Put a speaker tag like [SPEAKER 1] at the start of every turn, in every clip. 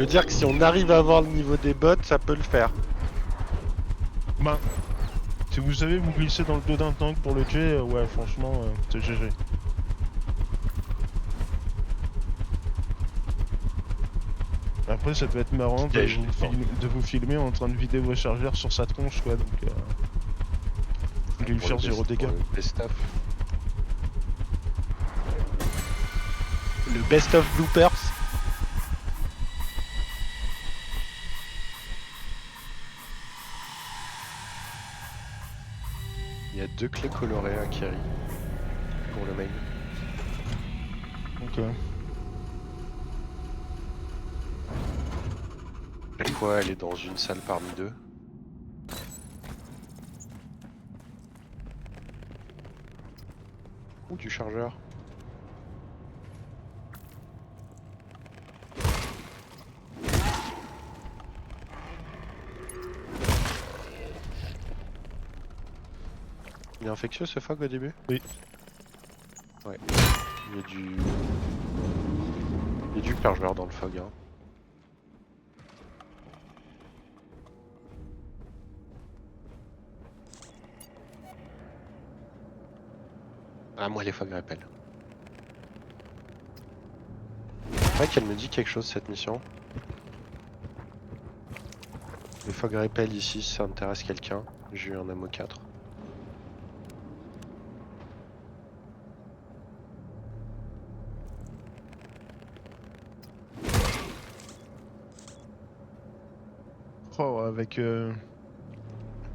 [SPEAKER 1] veux dire que si on arrive à avoir le niveau des bots, ça peut le faire.
[SPEAKER 2] Bah, si vous savez vous glisser dans le dos d'un tank pour le tuer, ouais, franchement, c'est GG. Après, ça peut être marrant
[SPEAKER 1] Piège, les gens.
[SPEAKER 2] de vous filmer en train de vider vos chargeurs sur sa tronche, quoi, donc lui
[SPEAKER 1] Pour
[SPEAKER 2] faire
[SPEAKER 1] le
[SPEAKER 2] 0 dégâts.
[SPEAKER 1] pour le best-of. Le best-of bloopers. Il y a 2 clés colorées à Kerry pour le main.
[SPEAKER 2] Donc,
[SPEAKER 1] Chaque fois, elle est dans une salle parmi deux. Ou du chargeur. Il est infectieux ce fog au début?
[SPEAKER 2] Oui.
[SPEAKER 1] Ouais. Il y a du... Il y a du chargeur dans le fog. Hein. Ah, moi les fog rappellent. C'est vrai qu'elle me dit quelque chose cette mission. Les fog rappel ici, si ça intéresse quelqu'un. J'ai eu un ammo 4.
[SPEAKER 2] oh, avec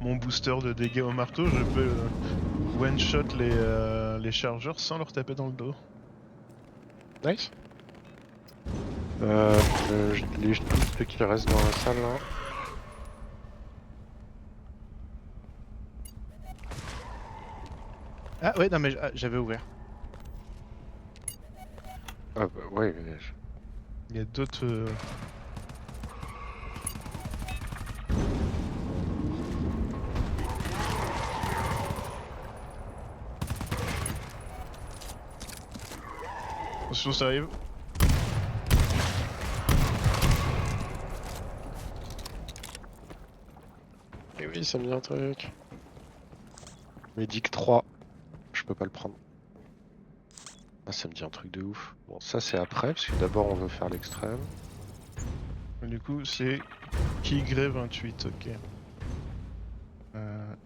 [SPEAKER 2] mon booster de dégâts au marteau, je peux one-shot les chargeurs sans leur taper dans le dos.
[SPEAKER 1] Nice. Les ceux qui restent dans la salle là.
[SPEAKER 3] Ah ouais, non mais j'avais ouvert.
[SPEAKER 1] Ah bah ouais,
[SPEAKER 2] Il y a d'autres... Attention, ça arrive.
[SPEAKER 1] et oui, ça me dit un truc. Medic 3, je peux pas le prendre. Ah, ça me dit un truc de ouf. Bon, ça c'est après, parce que d'abord on veut faire l'extrême.
[SPEAKER 2] Du coup, c'est Kigré 28, ok.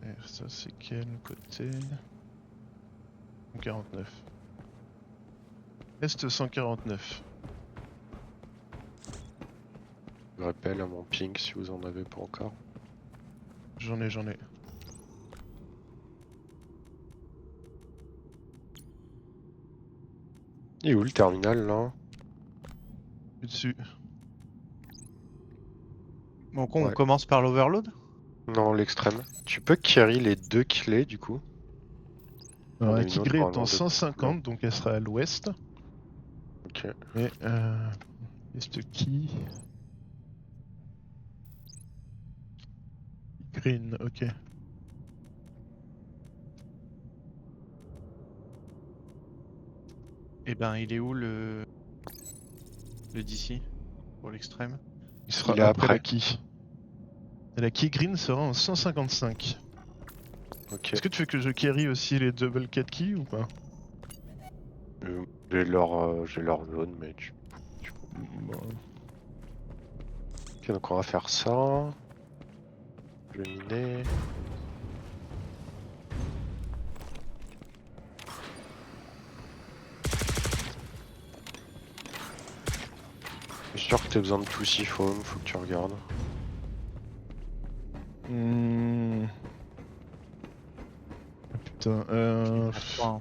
[SPEAKER 2] Et ça, c'est quel côté 149. Est 149.
[SPEAKER 1] Je rappelle à mon ping si vous en avez pas encore.
[SPEAKER 2] J'en ai.
[SPEAKER 1] Et où le terminal là?
[SPEAKER 3] Dessus. Donc on
[SPEAKER 1] Ouais.
[SPEAKER 3] commence par l'overload.
[SPEAKER 1] Non, l'extrême. Tu peux carry les deux clés du coup.
[SPEAKER 2] Alors,
[SPEAKER 1] On a
[SPEAKER 2] la
[SPEAKER 1] une autre
[SPEAKER 2] Kigré est
[SPEAKER 1] normalement
[SPEAKER 2] en
[SPEAKER 1] de
[SPEAKER 2] 150, donc elle sera à l'ouest.
[SPEAKER 1] Ok.
[SPEAKER 2] Et est qui Green, ok.
[SPEAKER 3] Et ben il est où le DC pour l'extrême?
[SPEAKER 2] Il sera
[SPEAKER 1] Il est
[SPEAKER 2] après la
[SPEAKER 1] après.
[SPEAKER 2] Ki. Et la Ki Green sera en 155.
[SPEAKER 1] Ok.
[SPEAKER 2] Est-ce que tu veux que je carry aussi les double 4 Ki ou pas?
[SPEAKER 1] J'ai leur zone, mais
[SPEAKER 2] Bon.
[SPEAKER 1] Ok, donc on va faire ça. Je vais miner. Je suis sûr que t'as besoin de tout foam, faut que tu regardes.
[SPEAKER 2] Ah, putain,
[SPEAKER 3] Enfin,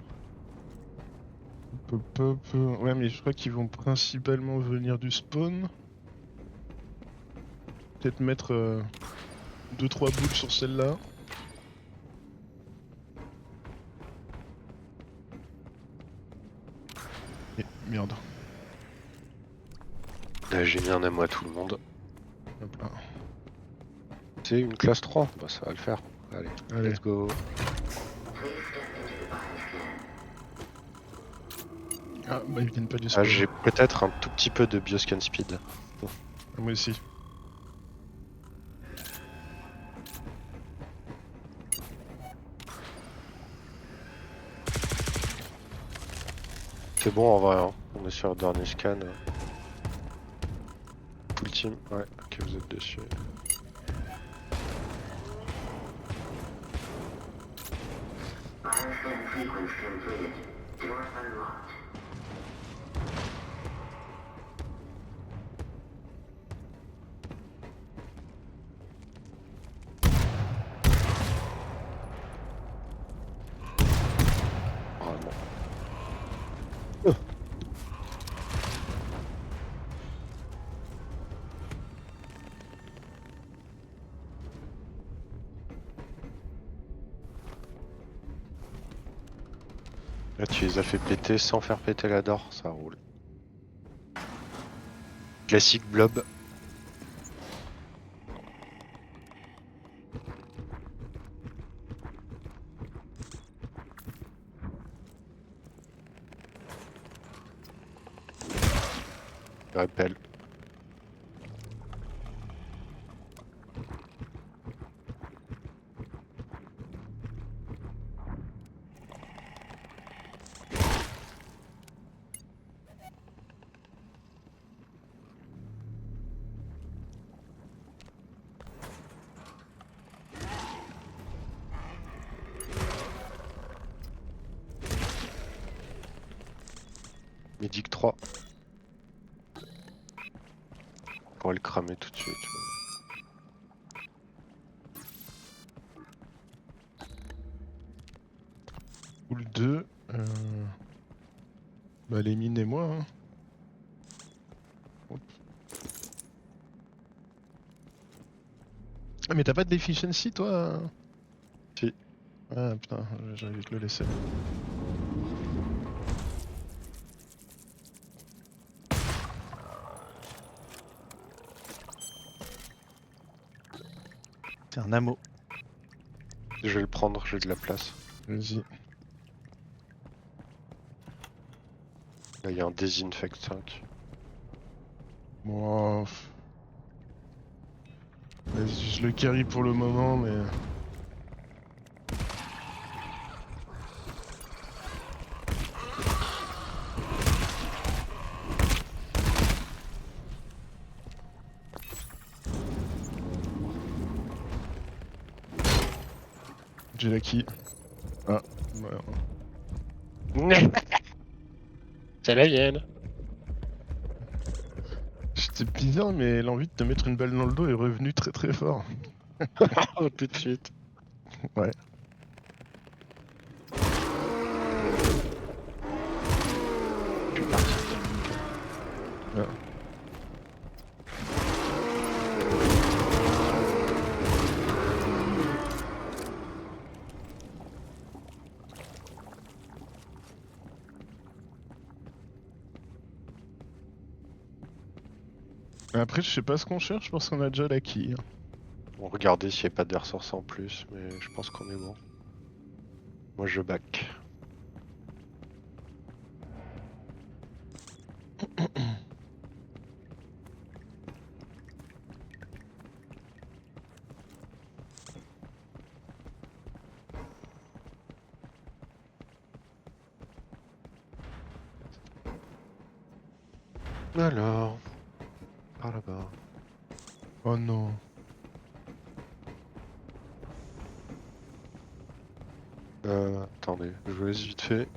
[SPEAKER 2] Ouais, mais je crois qu'ils vont principalement venir du spawn. Peut-être mettre 2-3 boules sur celle-là. Et merde.
[SPEAKER 1] Là, j'ai mis un ammo à tout le monde.
[SPEAKER 2] Hop là.
[SPEAKER 1] C'est une classe 3, bah ça va le faire. Allez,
[SPEAKER 2] Allez.
[SPEAKER 1] let's go.
[SPEAKER 2] Ah, bah ils viennent pas du
[SPEAKER 1] Ah,
[SPEAKER 2] spawn.
[SPEAKER 1] j'ai peut-être un tout petit peu de bioscan speed.
[SPEAKER 2] Moi aussi.
[SPEAKER 1] C'est bon en vrai, hein. On est sur le dernier scan. Full team, ouais, ok, vous êtes dessus.
[SPEAKER 4] Bioscan sequence completed. Door unlocked.
[SPEAKER 1] Vraiment. Là, tu les as fait péter sans faire péter la door, ça roule. Classique blob. Rappel. Médic 3. On pourrait le cramer tout de suite.
[SPEAKER 2] Pool 2. Bah les mines et moi. Hein. Hop. Ah mais t'as pas de deficiency toi?
[SPEAKER 1] Si.
[SPEAKER 2] Ah putain, j'avais vite le laisser.
[SPEAKER 3] C'est un ammo.
[SPEAKER 1] Je vais le prendre, j'ai de la place.
[SPEAKER 2] Vas-y.
[SPEAKER 1] Là, il y a un Disinfect 5.
[SPEAKER 2] Bon. Vas-y, je le carry pour le moment, mais. J'ai la key. Ah, voilà.
[SPEAKER 1] C'est la mienne.
[SPEAKER 2] C'était bizarre, mais l'envie de te mettre une balle dans le dos est revenue très très fort.
[SPEAKER 1] Tout de suite.
[SPEAKER 2] Ouais.
[SPEAKER 1] Je suis parti.
[SPEAKER 2] Ah. Après, je sais pas ce qu'on cherche parce qu'on a déjà la key.
[SPEAKER 1] On regardait s'il n'y a pas des ressources en plus, mais je pense qu'on est bon. Moi, je back. Alors, par là-bas.
[SPEAKER 2] Oh non.
[SPEAKER 1] Attendez, je vous laisse vite fait.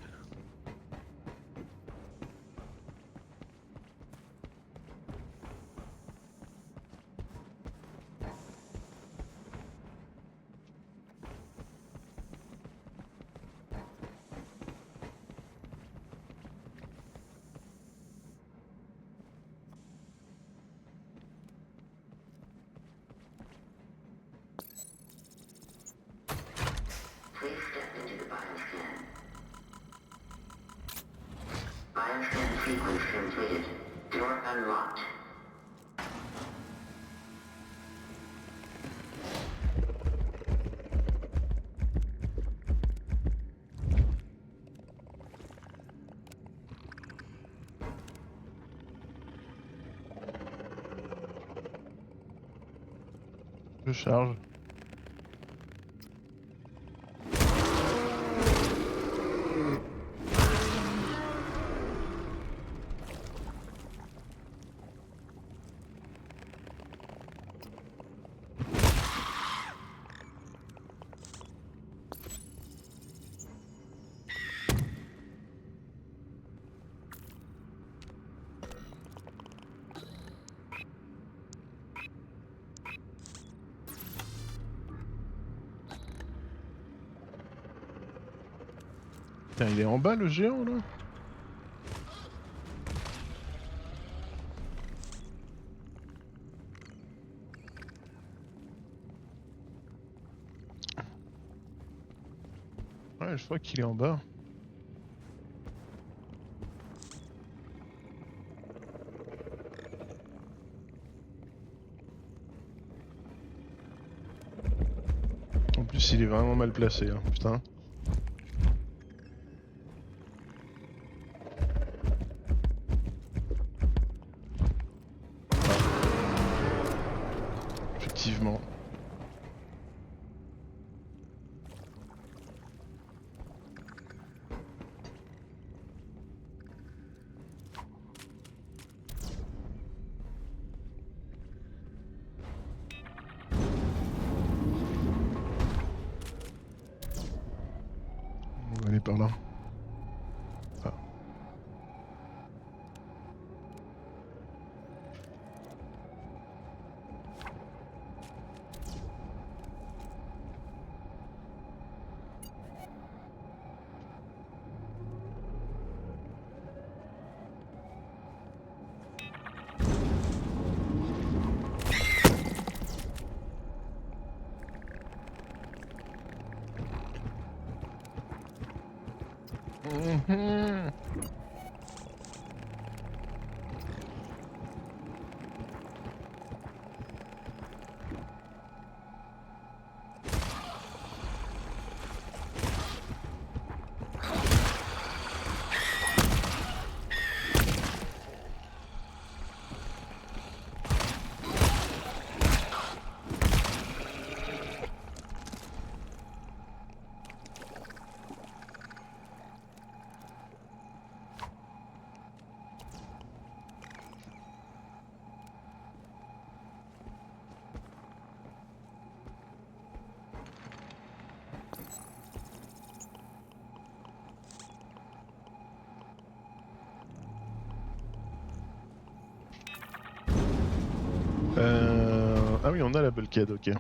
[SPEAKER 4] Please step into the bioscan. Bioscan sequence completed. Door unlocked.
[SPEAKER 2] Je charge. Putain, il est en bas le géant là. Ouais, je crois qu'il est en bas. En plus, il est vraiment mal placé, hein, putain. Effectivement. On va aller par là. Ah. Mhm. Ah oui, on a la bulkhead, ok.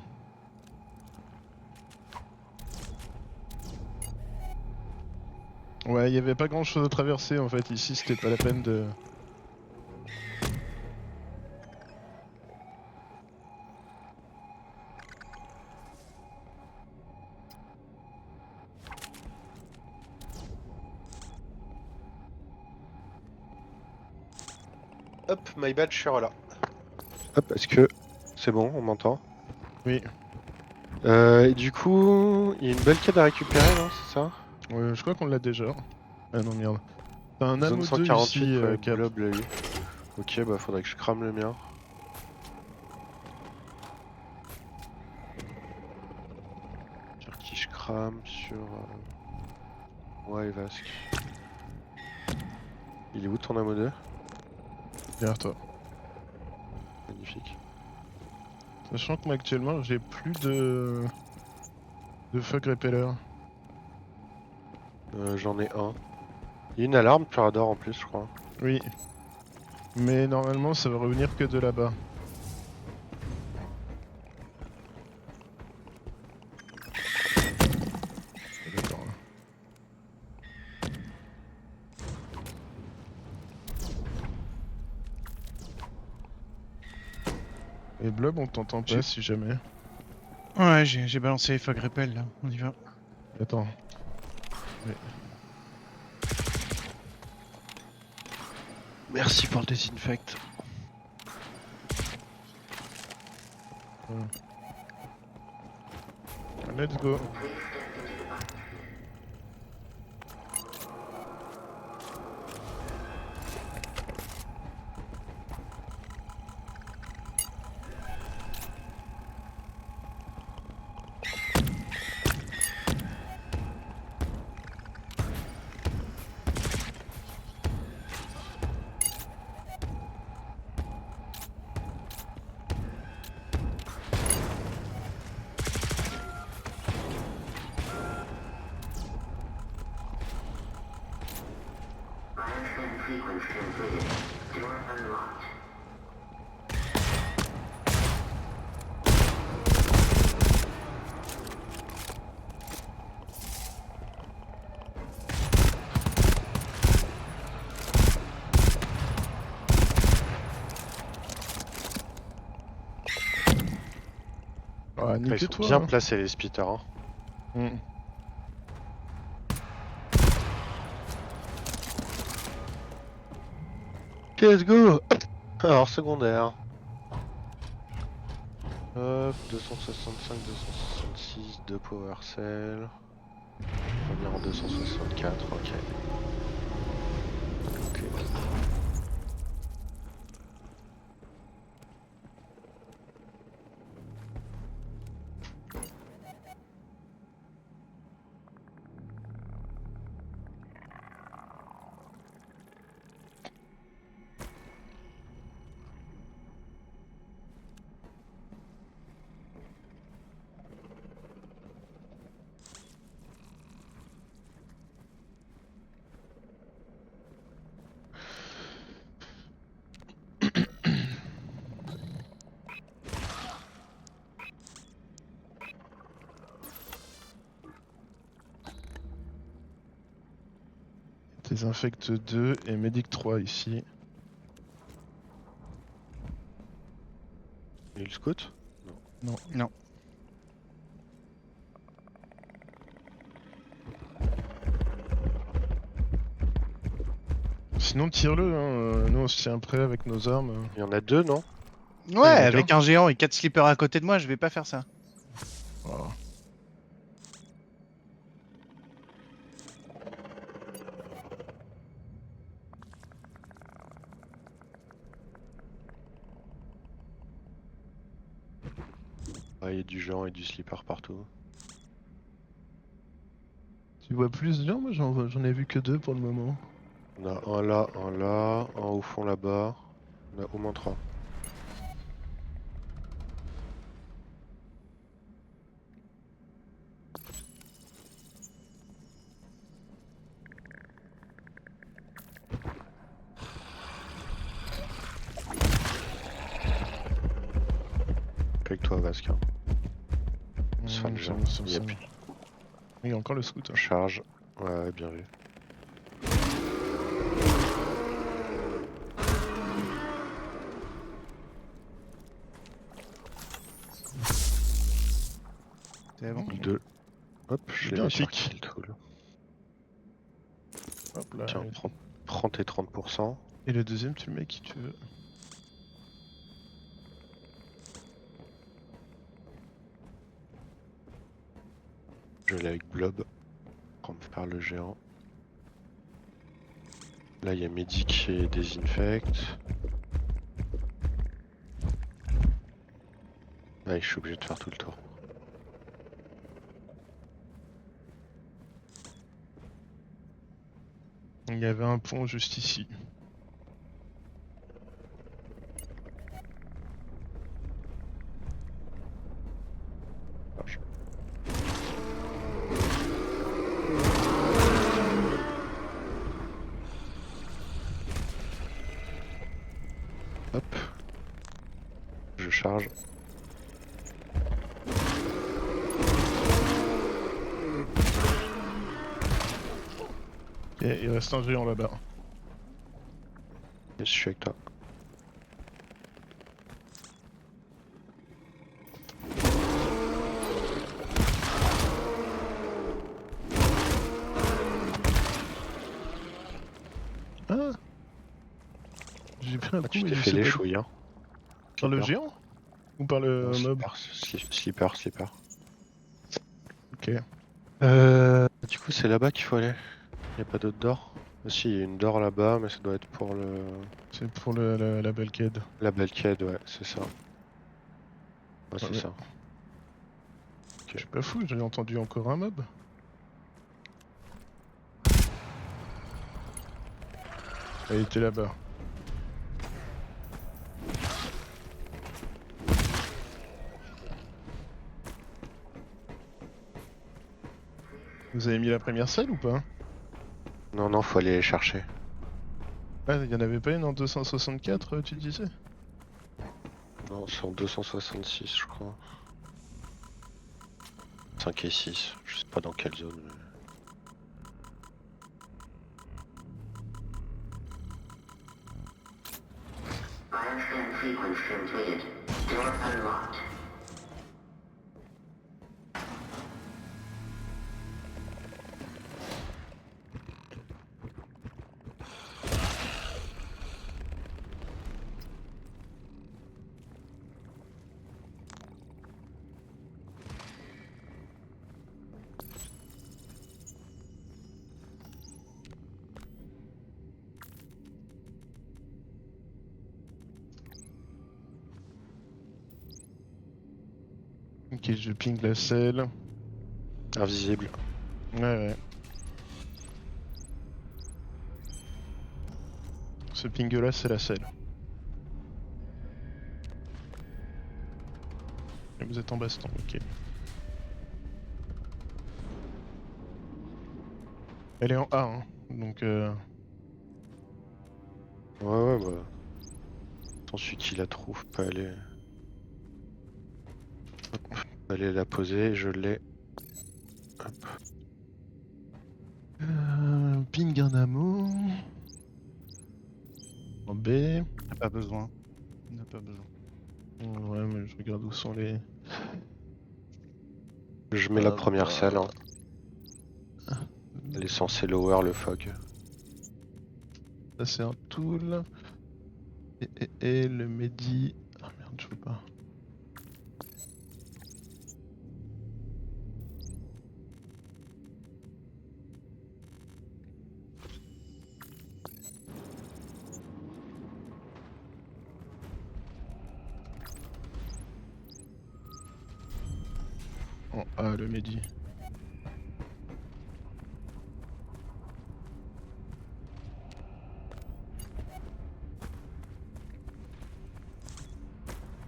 [SPEAKER 2] Ouais, il y avait pas grand chose à traverser en fait, ici c'était pas la peine de...
[SPEAKER 1] Hop, my bad, je suis là. Hop, est-ce que c'est bon, on m'entend?
[SPEAKER 2] Oui,
[SPEAKER 1] Et du coup, il y a une bulkhead à récupérer, non, c'est ça?
[SPEAKER 2] je crois qu'on l'a déjà. Ah non, merde. T'as un
[SPEAKER 1] Zone
[SPEAKER 2] ammo 2
[SPEAKER 1] 148,
[SPEAKER 2] ici,
[SPEAKER 1] ouais,
[SPEAKER 2] Cap.
[SPEAKER 1] blob l'a eu. Ok, bah faudrait que je crame le mien. Sur qui je crame? Sur... Ouais, Vasque. Il est où ton ammo 2?
[SPEAKER 2] Derrière toi.
[SPEAKER 1] Magnifique.
[SPEAKER 2] Sachant que moi actuellement j'ai plus de... fog repeller.
[SPEAKER 1] J'en ai un. Il y a une alarme Parador en plus, je crois.
[SPEAKER 2] Oui. Mais normalement ça va revenir que de là-bas. D'accord. Et Blob, on t'entend pas si jamais.
[SPEAKER 3] Ouais, j'ai balancé les fog repel là, on y va.
[SPEAKER 2] Attends.
[SPEAKER 1] Merci pour le désinfect.
[SPEAKER 2] Let's go.
[SPEAKER 4] sequence completed. Door unlocked.
[SPEAKER 2] Ah,
[SPEAKER 1] Ils sont
[SPEAKER 2] nique-toi.
[SPEAKER 1] bien
[SPEAKER 2] hein.
[SPEAKER 1] placés les spitters. Hein.
[SPEAKER 2] Mm.
[SPEAKER 1] Let's go. Alors secondaire. Hop, 265, 266, 2 power cell. Revenir en 264, ok. Ok.
[SPEAKER 2] Désinfecte 2 et Medic 3 ici.
[SPEAKER 1] Et le scout?
[SPEAKER 2] Non.
[SPEAKER 3] Non.
[SPEAKER 2] Sinon, tire-le. Hein. Nous, on se tient prêt avec nos armes.
[SPEAKER 1] Il y en a 2, non?
[SPEAKER 3] Ouais,
[SPEAKER 2] il y en a
[SPEAKER 3] avec un géant et 4 slippers à côté de moi, je vais pas faire ça.
[SPEAKER 2] Voilà.
[SPEAKER 1] Ah, il y a du géant et du slipper partout.
[SPEAKER 2] Tu vois plus de gens? Moi, j'en ai vu que 2 pour le moment.
[SPEAKER 1] On a un là, un au fond là-bas. On a au moins 3. Avec toi, Vasquin. Se faire le géant. Il y a plus.
[SPEAKER 2] Il y a encore le scout. Hein.
[SPEAKER 1] Charge. Ouais, bien vu.
[SPEAKER 3] C'est bon.
[SPEAKER 1] 2. Hop, je
[SPEAKER 2] Bien,
[SPEAKER 1] l'ai sur
[SPEAKER 2] chic.
[SPEAKER 1] kill tool.
[SPEAKER 2] Hop là.
[SPEAKER 1] Tiens, prends tes 30%.
[SPEAKER 2] Et le deuxième, tu le mets qui tu veux.
[SPEAKER 1] Je l'ai avec Blob. Pour me faire le géant. Là, il y a Medic et Désinfect. Ouais, je suis obligé de faire tout le tour.
[SPEAKER 2] Il y avait un pont juste ici.
[SPEAKER 1] Hop. Je charge.
[SPEAKER 2] Et il reste un géant là-bas.
[SPEAKER 1] Yes, je suis avec toi.
[SPEAKER 2] Ah, j'ai pris un
[SPEAKER 1] Ah,
[SPEAKER 2] coup,
[SPEAKER 1] tu
[SPEAKER 2] mais
[SPEAKER 1] t'es
[SPEAKER 2] je
[SPEAKER 1] fait
[SPEAKER 2] sais
[SPEAKER 1] les
[SPEAKER 2] pas.
[SPEAKER 1] chouilles, hein.
[SPEAKER 2] Par le
[SPEAKER 1] Slipper.
[SPEAKER 2] géant? Ou par le
[SPEAKER 1] Non,
[SPEAKER 2] mob?
[SPEAKER 1] slipper.
[SPEAKER 2] Ok.
[SPEAKER 1] Du coup, c'est là-bas qu'il faut aller. Y a pas d'autre door? Ah, si, il y a une door là-bas, mais ça doit être pour le...
[SPEAKER 2] C'est pour la Belkhead.
[SPEAKER 1] La Belkhead, ouais, c'est ça. Ouais, c'est
[SPEAKER 2] Ouais.
[SPEAKER 1] ça.
[SPEAKER 2] Je suis pas fou, j'ai entendu encore un mob. Elle était là-bas. Vous avez mis la première selle ou pas?
[SPEAKER 1] Non, faut aller les chercher.
[SPEAKER 2] Ah, il y en avait pas une en 264, tu disais?
[SPEAKER 1] Non, c'est en 266, je crois. 5 et 6, je sais pas dans quelle zone. Mais...
[SPEAKER 4] Bioscan sequence completed. Door unlocked.
[SPEAKER 2] Ok, je ping la selle.
[SPEAKER 1] Invisible.
[SPEAKER 2] Ouais. Ce ping là, c'est la selle. Et vous êtes en baston, ok. Elle est en A, hein. Donc
[SPEAKER 1] Ouais, bah. Attends, celui qui la trouve, pas aller. Hop, pas aller la poser, je l'ai. Hop.
[SPEAKER 2] ping un ammo. En B.
[SPEAKER 3] On n'a pas besoin. On n'a pas besoin.
[SPEAKER 2] Ouais, mais je regarde où sont les...
[SPEAKER 1] Je mets la première
[SPEAKER 2] bah.
[SPEAKER 1] selle. Hein. Elle est censée lower le fog.
[SPEAKER 2] Ça c'est un tool. Et le Medi... Ah merde, je peux pas. En A, le Medi.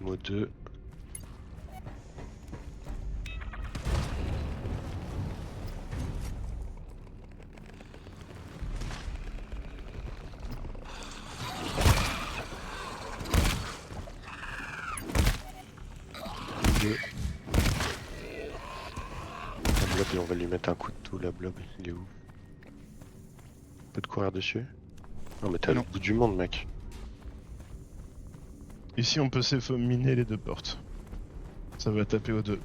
[SPEAKER 1] Mot 2. La blob, et on va lui mettre un coup de tout. La blob, il est où? On peut te courir dessus? Non, mais t'es à
[SPEAKER 3] Non.
[SPEAKER 1] l'autre bout du monde, mec.
[SPEAKER 2] Ici, on peut s'effominer les deux portes. Ça va taper aux deux.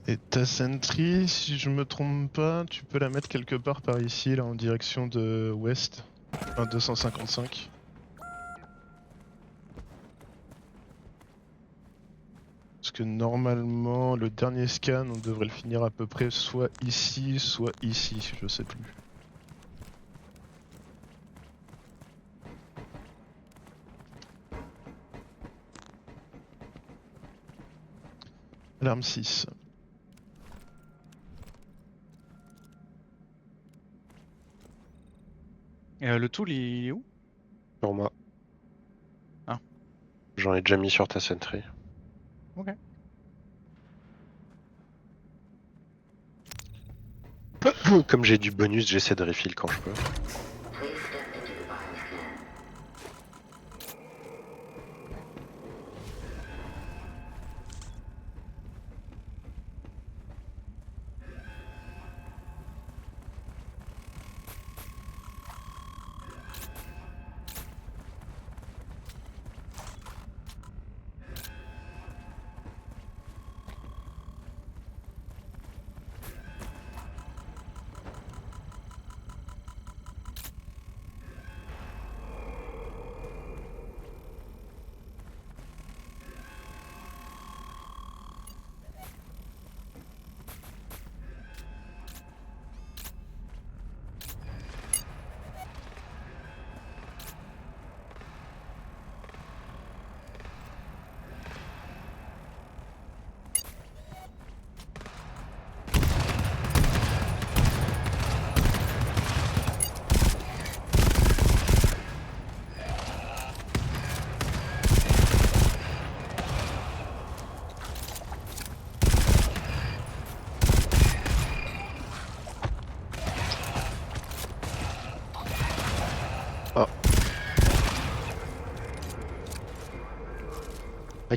[SPEAKER 2] Et ta sentry, si je me trompe pas, tu peux la mettre quelque part par ici, là, en direction de ouest. Enfin, 255. Parce que normalement, le dernier scan, on devrait le finir à peu près soit ici, je sais plus. Alarme 6.
[SPEAKER 3] Et le tool, il est où?
[SPEAKER 1] Sur moi.
[SPEAKER 3] Ah.
[SPEAKER 1] J'en ai déjà mis sur ta sentry.
[SPEAKER 3] Ok.
[SPEAKER 1] Comme j'ai du bonus, j'essaie de refill quand je peux.
[SPEAKER 4] Please step into the bioscan.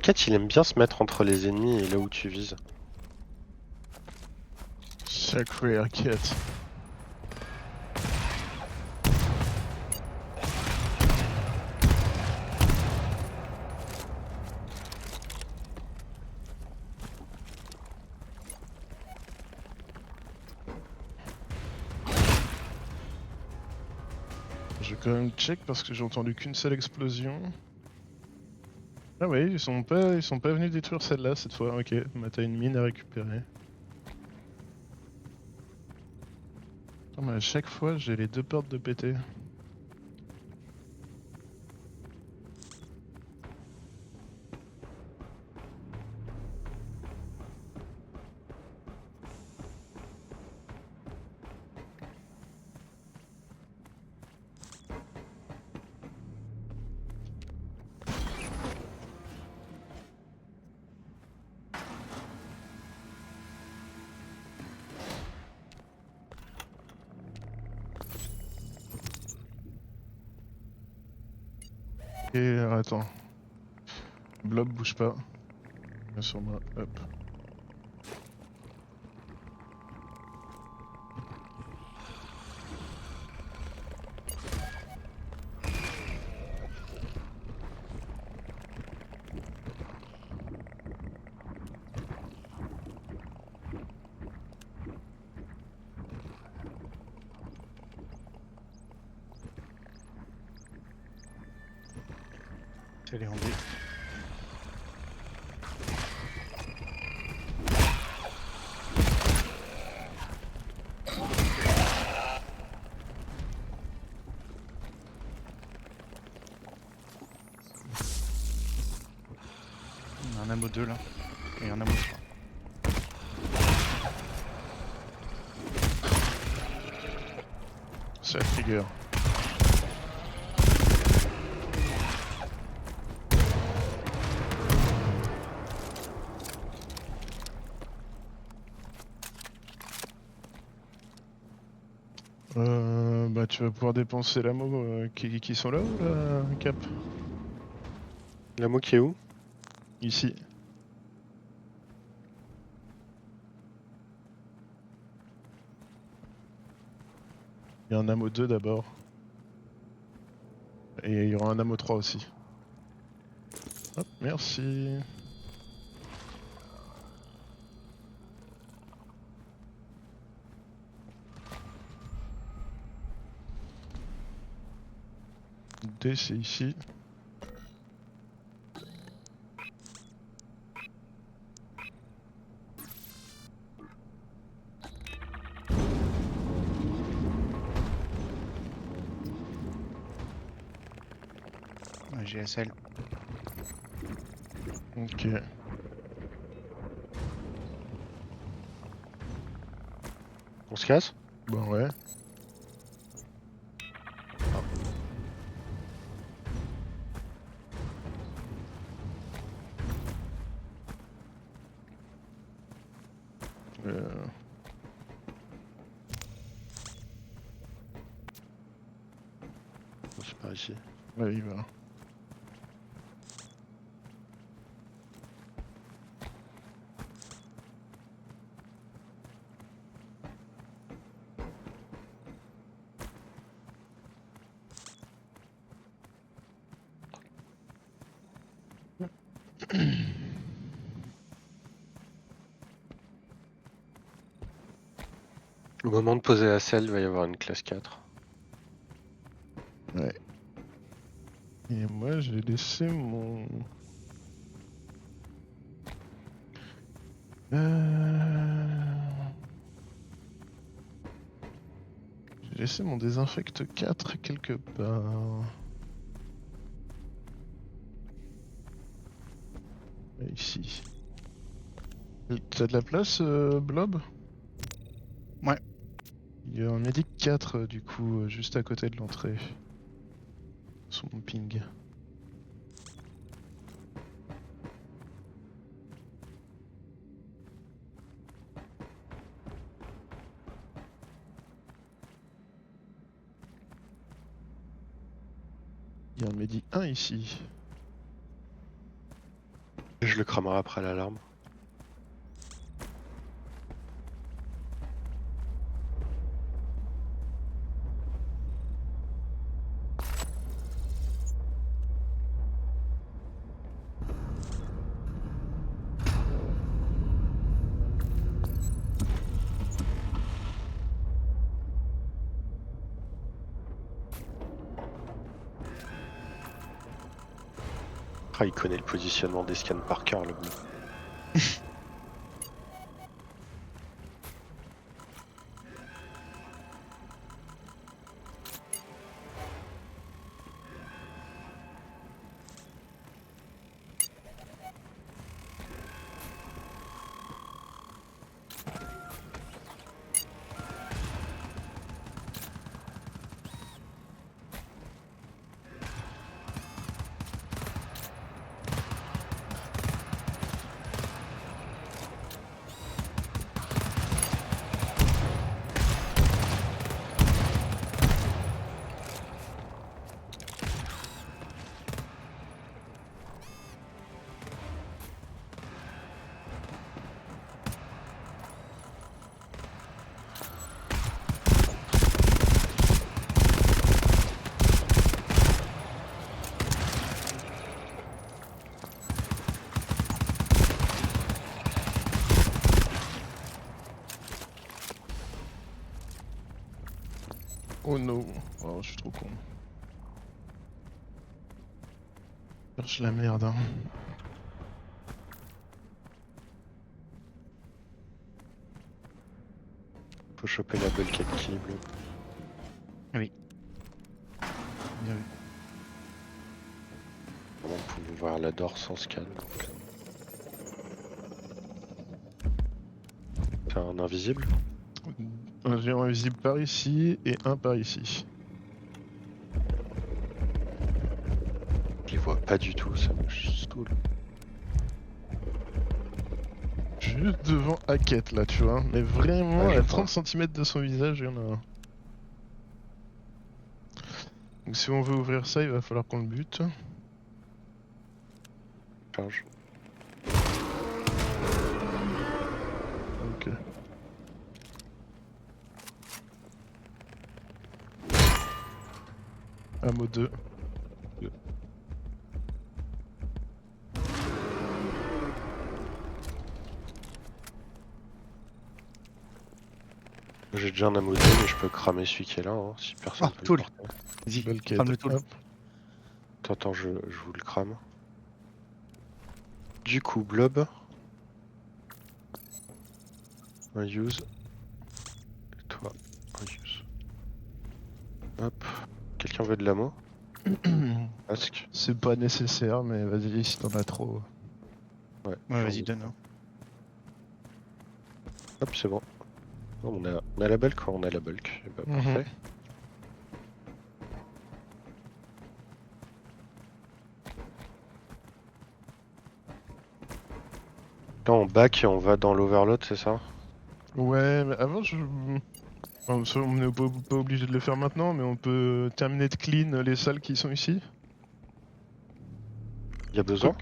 [SPEAKER 1] T'inquiète, il aime bien se mettre entre les ennemis et là où tu vises.
[SPEAKER 2] Sacré Arquette. Je vais quand même check parce que j'ai entendu qu'une seule explosion. Ah oui, ils sont pas venus détruire celle-là cette fois. Ok, bah t'as une mine à récupérer. Attends, mais à chaque fois j'ai les deux portes de péter. Et alors, attends. Blob bouge pas. Viens sur moi, hop.
[SPEAKER 3] Elle est en B. Il y a un ammo 2 là. Et un ammo 3.
[SPEAKER 2] C'est la trigger. Bah tu vas pouvoir dépenser l'ammo qui sont là ou là, Cap?
[SPEAKER 1] L'ammo qui est où?
[SPEAKER 2] Ici. Il y a un ammo 2 d'abord. Et il y aura un ammo 3 aussi. Hop, merci. D c'est ici.
[SPEAKER 3] Ouais, GSL.
[SPEAKER 2] Ok.
[SPEAKER 1] On se casse?
[SPEAKER 2] Bon ouais. Euh,
[SPEAKER 1] Bon, c'est par ici.
[SPEAKER 2] ouais, il va.
[SPEAKER 1] Au moment de poser la selle, il va y avoir une classe 4.
[SPEAKER 2] Ouais. Et moi j'ai laissé mon... J'ai laissé mon désinfecte 4 quelque part. Ici. T'as de la place, Blob?
[SPEAKER 3] Ouais.
[SPEAKER 2] Il y a un Medic 4 du coup, juste à côté de l'entrée. Sur mon ping. Il y a un Medic 1 ici.
[SPEAKER 1] Je le cramerai après l'alarme. Ah, il connaît le positionnement des scans par cœur, le bleu.
[SPEAKER 2] Oh no. Oh, je suis trop con. Cherche la merde. Hein.
[SPEAKER 1] Faut choper la belle quête qui est bleue.
[SPEAKER 3] Bien vu.
[SPEAKER 1] On peut ouvrir la door sans scan. Donc... C'est un invisible?
[SPEAKER 2] Un géant invisible par ici et un par ici.
[SPEAKER 1] Je les vois pas du tout, ça me saoule.
[SPEAKER 2] Juste devant Hackett là, tu vois. Mais vraiment
[SPEAKER 1] Ouais, je
[SPEAKER 2] à
[SPEAKER 1] vois.
[SPEAKER 2] 30 cm de son visage, il y en a un. Donc si on veut ouvrir ça, il va falloir qu'on le bute.
[SPEAKER 1] Charge.
[SPEAKER 2] Ok. Ammo 2.
[SPEAKER 1] J'ai déjà un ammo 2, mais je peux cramer celui qui est là, hein, si personne
[SPEAKER 3] Ah,
[SPEAKER 1] peut
[SPEAKER 3] tool.
[SPEAKER 1] le porter.
[SPEAKER 3] Vas-y,
[SPEAKER 2] Belle quête.
[SPEAKER 3] crame le tool.
[SPEAKER 2] Hop.
[SPEAKER 1] Attends, je vous le crame. Du coup, blob. Un use. Et toi, un use. Hop. Quelqu'un veut de l'ammo? Masque.
[SPEAKER 2] C'est pas nécessaire, mais vas-y si t'en as trop.
[SPEAKER 1] Ouais,
[SPEAKER 3] Ouais,
[SPEAKER 1] j'en
[SPEAKER 3] vas-y,
[SPEAKER 1] ai
[SPEAKER 3] donne.
[SPEAKER 1] pas. Hop, c'est bon. Oh, on a la bulk, quoi, on a la bulk. Eh ben,
[SPEAKER 2] Mhm.
[SPEAKER 1] parfait. Là, on back et on va dans l'overload, c'est ça?
[SPEAKER 2] Ouais, mais avant je... Bon, on n'est pas obligé de le faire maintenant, mais on peut terminer de clean les salles qui sont ici.
[SPEAKER 1] Y a besoin?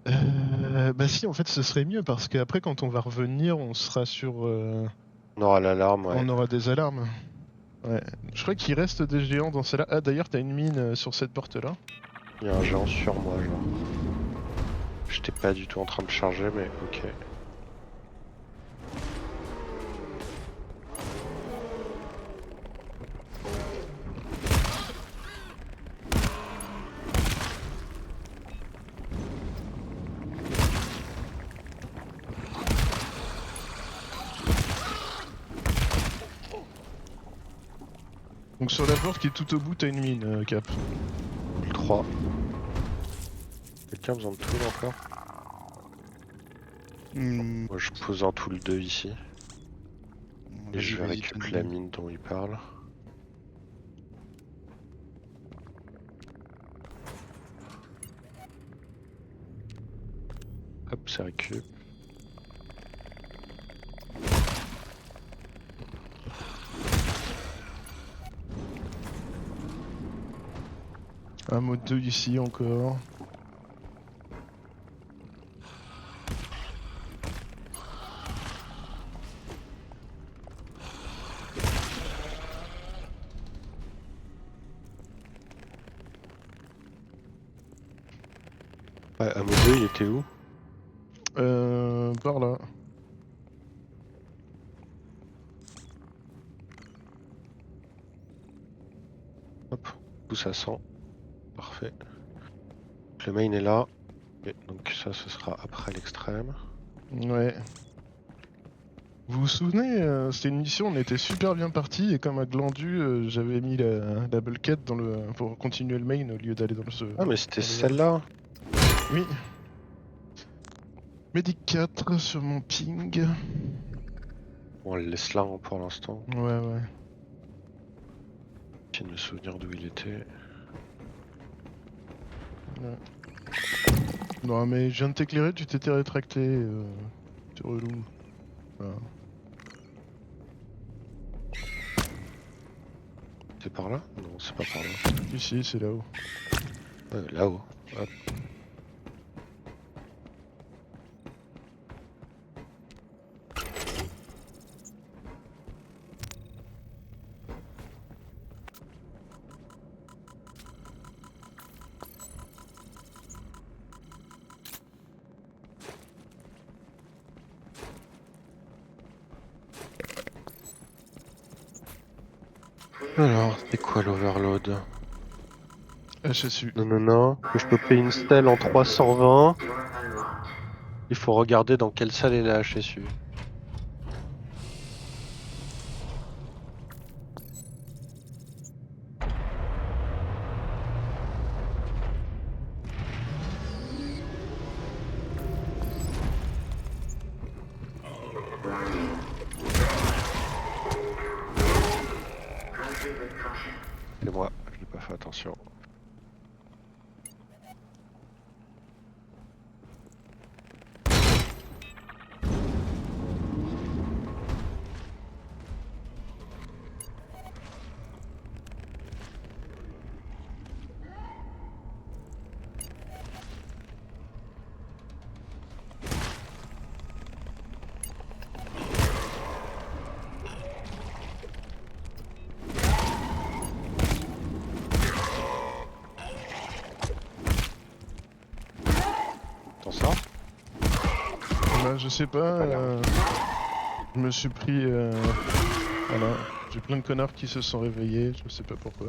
[SPEAKER 2] Bah si, en fait ce serait mieux parce qu'après quand on va revenir, on sera sur...
[SPEAKER 1] On aura l'alarme, ouais.
[SPEAKER 2] On aura des alarmes. Ouais. Je crois qu'il reste des géants dans celle-là. Ah d'ailleurs t'as une mine sur cette porte-là.
[SPEAKER 1] Il y a un géant sur moi, genre. J'étais pas du tout en train de charger, mais ok.
[SPEAKER 2] Donc sur la porte qui est tout au bout, t'as une mine, Cap.
[SPEAKER 1] Le 3. Quelqu'un a besoin de tool encore?
[SPEAKER 3] Hmm,
[SPEAKER 1] Moi je pose un tool 2 ici. Et
[SPEAKER 3] vas-y,
[SPEAKER 1] je vais
[SPEAKER 3] vas-y,
[SPEAKER 1] récupérer
[SPEAKER 3] donne.
[SPEAKER 1] la mine dont il parle. Hop, c'est récup.
[SPEAKER 2] Un mode 2 ici encore.
[SPEAKER 1] Ouais, Amodo, il était où?
[SPEAKER 2] Par là.
[SPEAKER 1] Hop, tout ça sent. Parfait. Donc, le main est là. Et donc ça, ce sera après l'extrême.
[SPEAKER 2] Ouais. Vous vous souvenez, c'était une mission, on était super bien parti et comme à Glandu, j'avais mis la bulkhead dans le pour continuer le main au lieu d'aller dans le.
[SPEAKER 1] Ah, mais c'était
[SPEAKER 2] dans le-
[SPEAKER 1] celle-là.
[SPEAKER 2] Oui. Medic 4 sur mon ping.
[SPEAKER 1] On le laisse là hein, pour l'instant.
[SPEAKER 2] Ouais, ouais.
[SPEAKER 1] J'essaie de me souvenir d'où il était.
[SPEAKER 2] Non, mais je viens de t'éclairer, tu t'étais rétracté. C'est relou. Voilà.
[SPEAKER 1] C'est par là? Non, c'est pas par là.
[SPEAKER 2] Ici, c'est là-haut.
[SPEAKER 1] Là-haut. Hop. Alors, c'est quoi l'overload?
[SPEAKER 2] HSU.
[SPEAKER 1] Non, non, non. Que je peux payer une stèle en 320. Il faut regarder dans quelle salle est la HSU. C'est moi, je n'ai pas fait attention. T'en sors?
[SPEAKER 2] Bah, je sais pas.
[SPEAKER 1] pas l'air.
[SPEAKER 2] Je me suis pris. Voilà. J'ai plein de connards qui se sont réveillés, je sais pas pourquoi.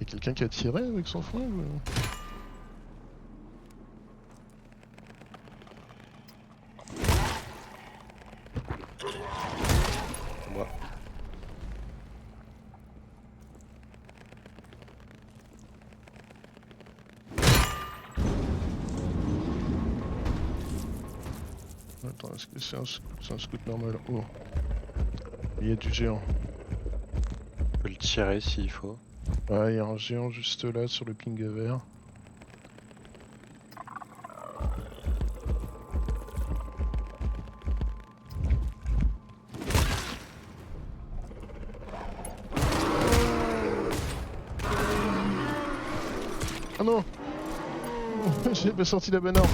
[SPEAKER 2] Y'a quelqu'un qui a tiré avec son flingue ou...
[SPEAKER 1] Moi.
[SPEAKER 2] Attends, est-ce que c'est un scout normal? Oh. Il y a du géant.
[SPEAKER 1] On peut le tirer s'il faut.
[SPEAKER 2] Ouais, il y a un géant juste là sur le ping vert. Ah non! J'ai pas sorti la bonne arme.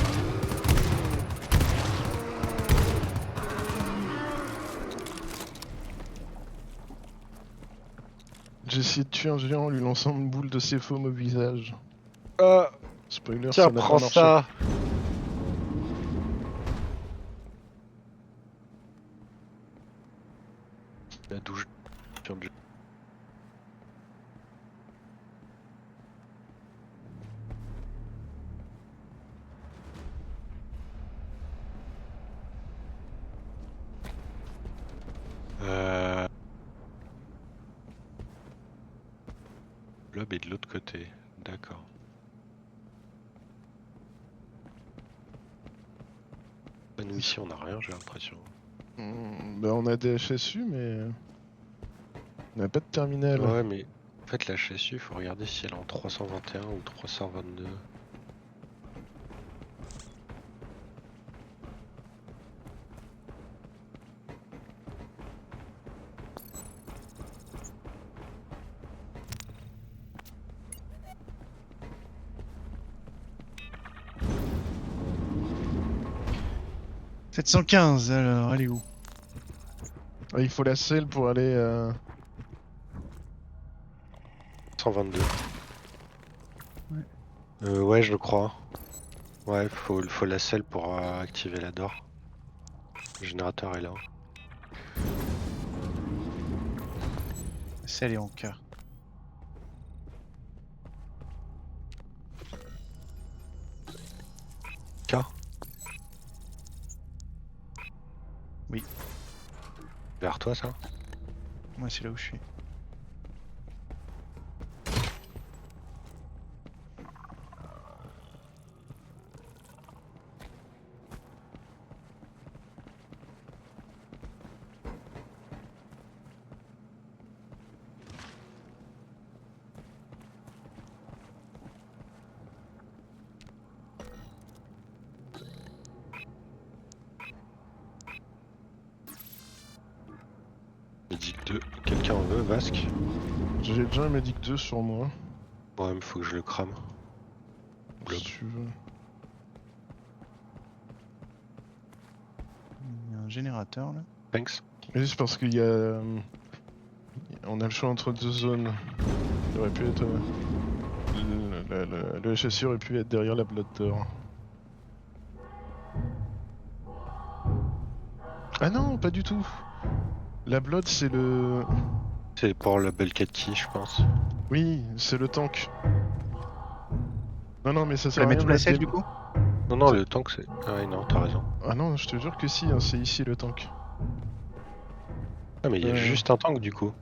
[SPEAKER 2] J'ai essayé de tuer un géant en lui lançant une boule de C-foam au visage. Spoiler,
[SPEAKER 1] Tiens,
[SPEAKER 2] ça n'a
[SPEAKER 1] prends
[SPEAKER 2] pas marché.
[SPEAKER 1] ça! La douche. Sur le jeu. Blob est de l'autre côté. D'accord. Nous ici on a rien j'ai l'impression.
[SPEAKER 2] Bah on a des HSU mais... On n'a pas de terminal.
[SPEAKER 1] Ouais mais en fait la HSU il faut regarder si elle est en 321 ou 322.
[SPEAKER 3] 715 alors, elle est où?
[SPEAKER 2] Ah, il faut la selle pour aller.
[SPEAKER 1] 122.
[SPEAKER 3] Ouais.
[SPEAKER 1] Ouais, je le crois. Ouais, faut la selle pour activer la door. Le générateur est là.
[SPEAKER 3] Celle est en K.
[SPEAKER 1] K.
[SPEAKER 3] Oui.
[SPEAKER 1] Vers toi, ça?
[SPEAKER 3] Moi, c'est là où je suis.
[SPEAKER 1] Médic 2. Quelqu'un en veut, Vasque?
[SPEAKER 2] J'ai déjà un Medic 2 sur moi.
[SPEAKER 1] Ouais, il faut que je le crame. Globe.
[SPEAKER 2] Si tu veux.
[SPEAKER 3] Il y a un générateur là.
[SPEAKER 1] Thanks.
[SPEAKER 2] Mais c'est parce qu'il y a. On a le choix entre deux zones. Il aurait pu être. Le châssis aurait pu être derrière la Blood Door. Ah non, pas du tout. La Blood, c'est le.
[SPEAKER 1] C'est pour le Belket Key, je pense.
[SPEAKER 2] Oui, c'est le tank. Non, non, mais ça
[SPEAKER 3] Tu
[SPEAKER 2] sert
[SPEAKER 3] la
[SPEAKER 2] à
[SPEAKER 3] mets
[SPEAKER 2] rien
[SPEAKER 3] tout
[SPEAKER 2] de
[SPEAKER 3] la
[SPEAKER 2] mettre
[SPEAKER 3] selle
[SPEAKER 2] des-
[SPEAKER 3] du coup?
[SPEAKER 1] Non, non,
[SPEAKER 2] C'est-
[SPEAKER 1] le tank, c'est... Ah ouais, non, t'as raison.
[SPEAKER 2] Ah non, je te jure que si, hein, c'est ici le tank.
[SPEAKER 1] Ah, mais il y a
[SPEAKER 2] Euh.
[SPEAKER 1] juste un tank, du coup.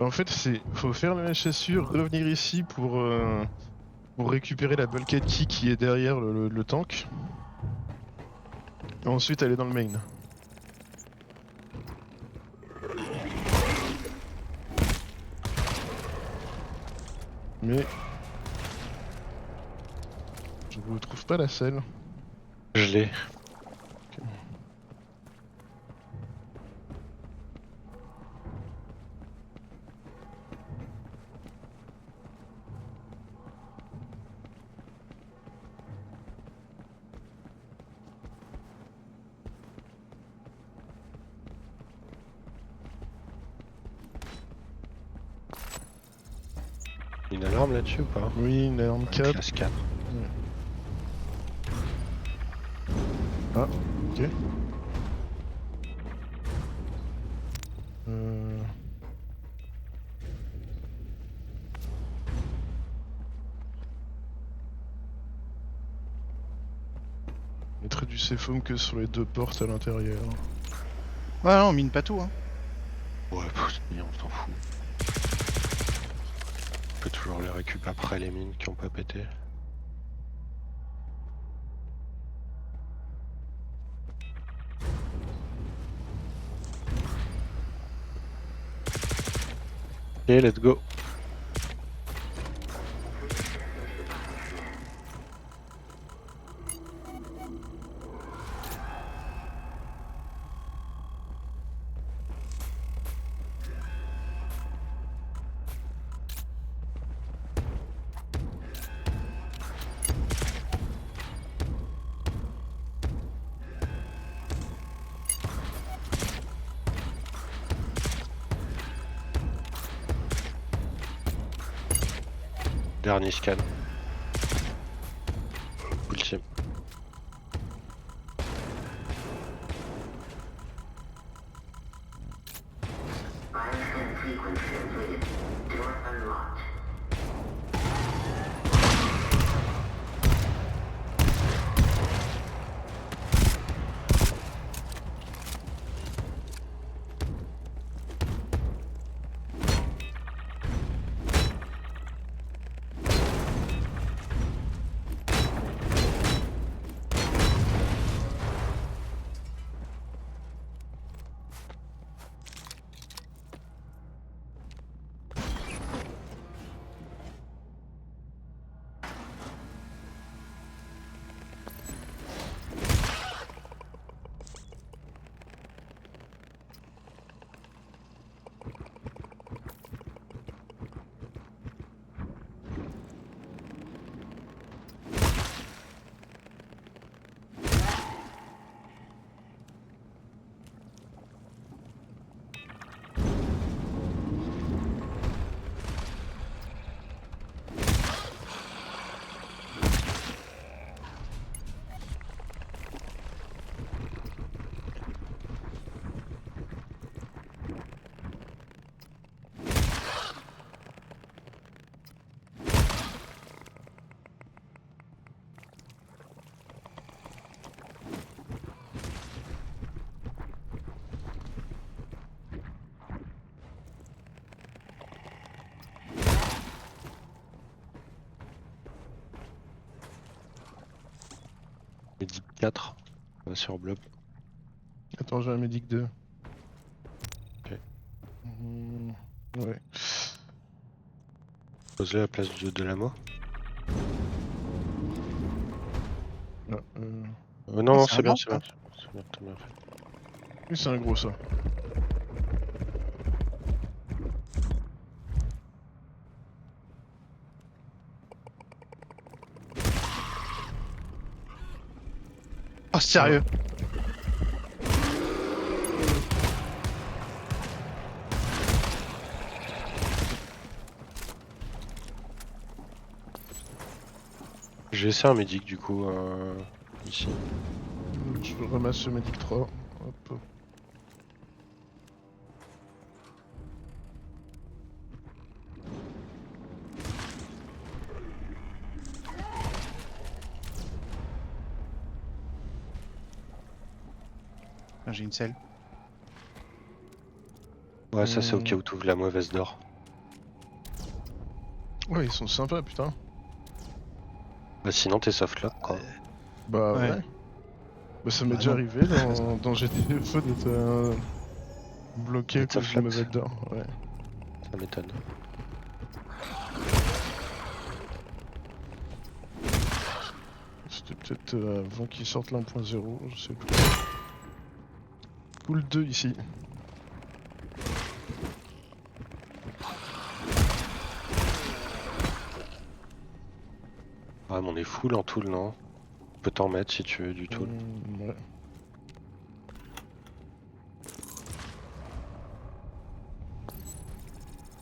[SPEAKER 2] En fait, faut faire la chassure, revenir ici pour récupérer la bulkhead key qui est derrière le tank. Et ensuite aller dans le main. Mais je ne trouve pas la selle.
[SPEAKER 1] Je l'ai. Une alarme là-dessus ou pas?
[SPEAKER 2] Oui, une arme 4.
[SPEAKER 1] Classe 4.
[SPEAKER 2] Ah, ok. Euh... Mettre du C-foam que sur les deux portes à l'intérieur.
[SPEAKER 3] Ouais, non, on mine pas tout hein.
[SPEAKER 1] Ouais, mais on s'en fout. On peut toujours les récupérer après les mines qui ont pas pété. Ok, let's go. Dernier scan. Ultime.
[SPEAKER 4] Bioscan sequence completed. Door unlocked.
[SPEAKER 1] 4. On va sur Blob.
[SPEAKER 2] Attends, j'ai un médic 2.
[SPEAKER 1] Ok.
[SPEAKER 2] Ouais.
[SPEAKER 1] Pose-le à la place de l'amo.
[SPEAKER 2] Ah,
[SPEAKER 1] Non, non,
[SPEAKER 3] c'est un
[SPEAKER 1] c'est bien,
[SPEAKER 3] grand,
[SPEAKER 1] c'est bien. C'est bien, t'as bien fait.
[SPEAKER 2] oui, c'est un gros ça.
[SPEAKER 3] Oh, sérieux?
[SPEAKER 1] J'ai laissé un médic du coup ici.
[SPEAKER 2] Je ramasse ce médic 3. Hop.
[SPEAKER 3] Ah, j'ai une selle.
[SPEAKER 1] Ouais, ça c'est au cas où t'ouvres la mauvaise d'or.
[SPEAKER 2] Ouais, ils sont sympas, putain.
[SPEAKER 1] Bah sinon t'es softlock quoi.
[SPEAKER 2] Bah ouais.
[SPEAKER 3] Ouais.
[SPEAKER 2] Bah ça m'est
[SPEAKER 3] Bah
[SPEAKER 2] déjà
[SPEAKER 3] non.
[SPEAKER 2] arrivé dans GTFO d'être bloqué à
[SPEAKER 1] D'être
[SPEAKER 2] cause du
[SPEAKER 1] softlocked.
[SPEAKER 2] mauvais d'or. Ouais.
[SPEAKER 1] Ça m'étonne.
[SPEAKER 2] C'était peut-être avant qu'ils sortent l'1.0, je sais plus. Cool 2 ici.
[SPEAKER 1] Ah mais on est full en tool non? On peut t'en mettre si tu veux du tool.
[SPEAKER 2] Ouais.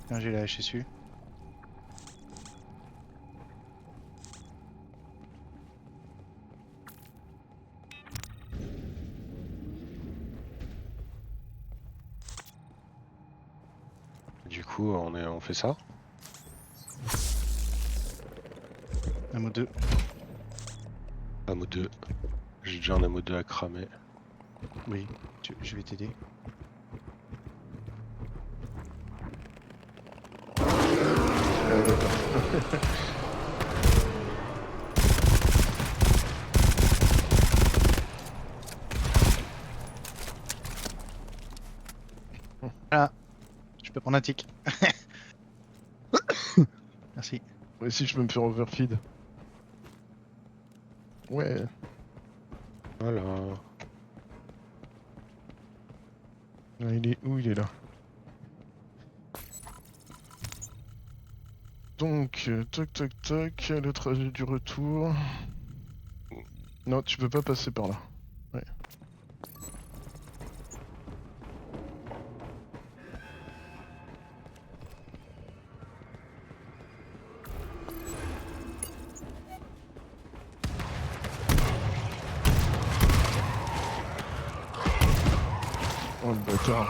[SPEAKER 3] Tiens, j'ai la hache dessus.
[SPEAKER 1] Du coup on fait ça.
[SPEAKER 3] Ammo 2.
[SPEAKER 1] Ammo 2. J'ai déjà un ammo 2 à cramer.
[SPEAKER 3] Oui, je vais t'aider. Voilà, je peux prendre un tic. Merci.
[SPEAKER 2] Ouais, si je peux me faire overfeed. Ouais.
[SPEAKER 1] Voilà.
[SPEAKER 2] Ah, il est où? Il est là. Donc, toc toc toc, le trajet du retour. Non, tu peux pas passer par là. Ouais. Oh le bâtard.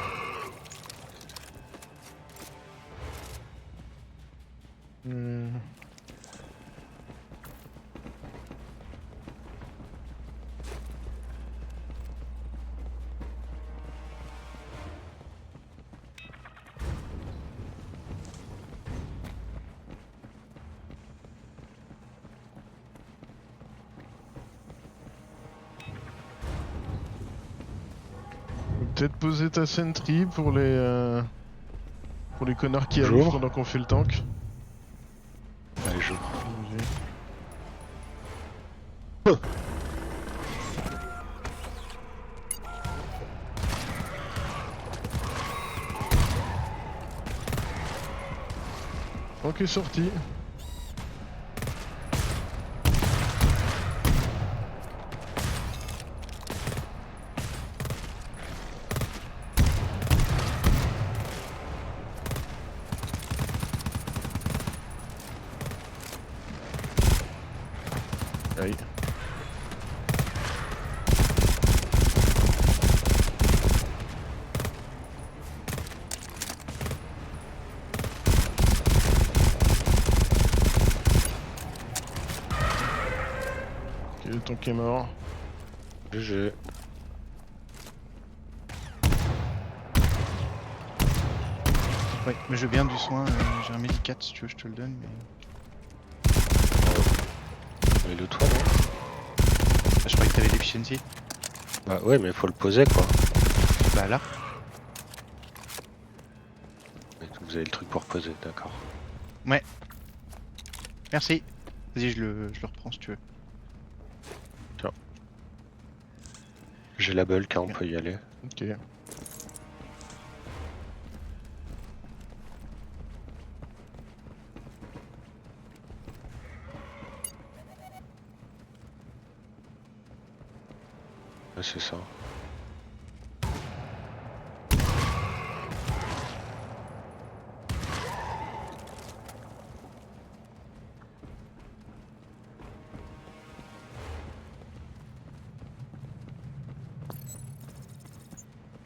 [SPEAKER 2] Peut-être poser ta sentry pour les connards qui arrivent
[SPEAKER 1] J'ouvre.
[SPEAKER 2] pendant qu'on fait le tank.
[SPEAKER 1] Allez je.
[SPEAKER 2] Tank est sorti. Aïe. Ok, le tank est mort.
[SPEAKER 1] GG.
[SPEAKER 3] Ouais, mais je veux bien du soin. J'ai un médicat si tu veux, je te le donne. Mais...
[SPEAKER 1] Mais le toit non?
[SPEAKER 3] Je croyais que t'avais des efficiency.
[SPEAKER 1] Bah ouais, mais faut le poser quoi.
[SPEAKER 3] Bah là.
[SPEAKER 1] Et vous avez le truc pour poser, d'accord.
[SPEAKER 3] Merci. Vas-y, je le reprends si tu veux.
[SPEAKER 1] J'ai la bulk, hein, on peut y aller.
[SPEAKER 2] Ok.
[SPEAKER 1] Ouais, c'est ça.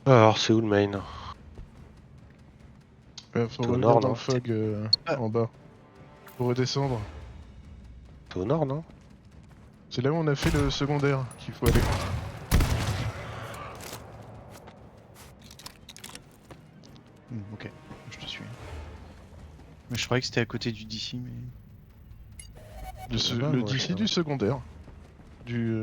[SPEAKER 1] Alors, c'est où le main?
[SPEAKER 2] Faut
[SPEAKER 1] C'est au
[SPEAKER 2] revenir
[SPEAKER 1] nord,
[SPEAKER 2] dans
[SPEAKER 1] non
[SPEAKER 2] le fog
[SPEAKER 3] Ah.
[SPEAKER 2] en bas. Faut redescendre.
[SPEAKER 1] C'est au nord, non?
[SPEAKER 2] C'est là où on a fait le secondaire qu'il faut aller.
[SPEAKER 3] Ok, je te suis. Mais je croyais que c'était à côté du DC, mais...
[SPEAKER 1] Là-bas,
[SPEAKER 2] Le
[SPEAKER 1] moi,
[SPEAKER 2] DC
[SPEAKER 1] je-
[SPEAKER 2] du secondaire. Du.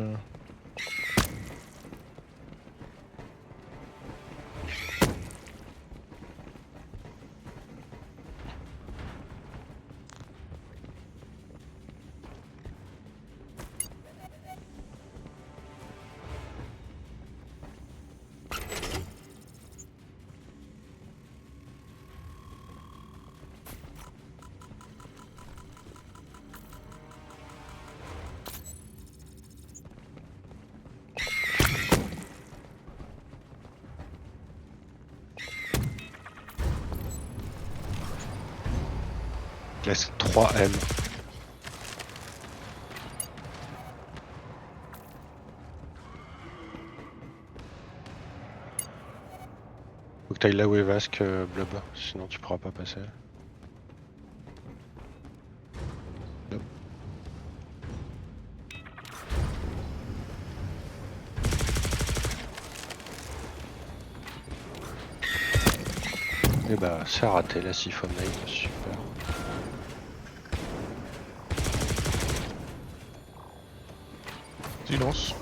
[SPEAKER 1] Là, c'est 3M. Faut que t'ailles là où est Vasque, Blob, sinon tu pourras pas passer. Et bah, c'est raté la siphonade, super.
[SPEAKER 2] Silence.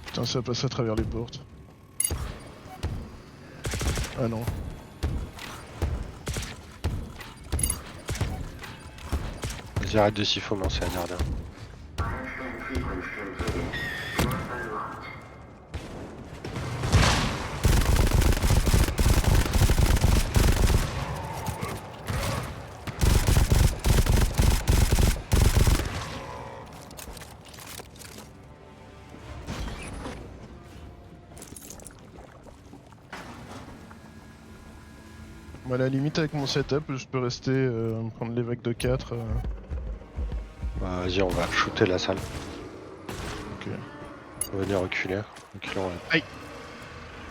[SPEAKER 2] Putain, ça passe à travers les portes. Ah non.
[SPEAKER 1] Vas-y, arrête de siphonner, c'est un jardin.
[SPEAKER 4] Bioscan sequence completed. Door unlocked.
[SPEAKER 2] Moi, à la limite, avec mon setup, je peux rester prendre les vagues de 4.
[SPEAKER 1] Bah, vas-y, on va shooter la salle.
[SPEAKER 2] Ok.
[SPEAKER 1] On va venir reculer. Reculons, ouais.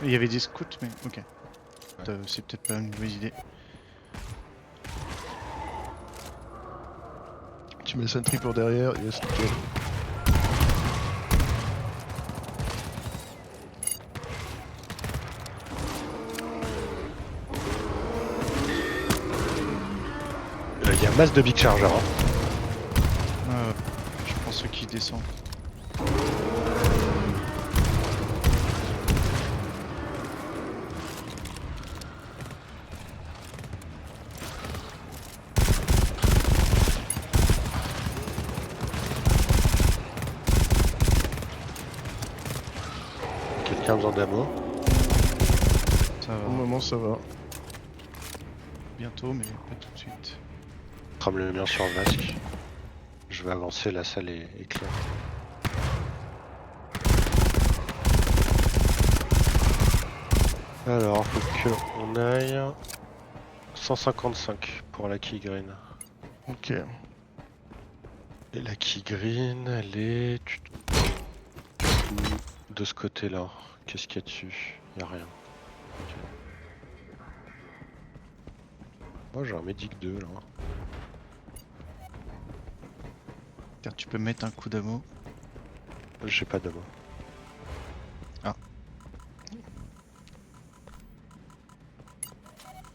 [SPEAKER 3] Il y avait des scouts, mais ok. C'est peut-être pas une mauvaise idée.
[SPEAKER 2] Tu mets sentry pour derrière, yes, nickel.
[SPEAKER 1] Il y a un masse de big charger. Hein.
[SPEAKER 3] Je prends ceux qui descendent.
[SPEAKER 1] Quelqu'un a besoin d'ammo?
[SPEAKER 3] Ça va
[SPEAKER 2] Pour le moment, ça va.
[SPEAKER 3] bientôt, mais pas tout de suite.
[SPEAKER 1] Trame le mien sur Vasque. Je vais avancer, la salle est claire. Alors, faut qu'on aille 155 pour la key green.
[SPEAKER 2] Ok.
[SPEAKER 1] Et la key green, elle est de ce côté-là. Qu'est-ce qu'il y a dessus? Y a rien. Ok. Moi j'ai un Medic 2 là.
[SPEAKER 3] Car tu peux mettre un coup d'ammo.
[SPEAKER 1] J'ai pas de main.
[SPEAKER 3] Ah.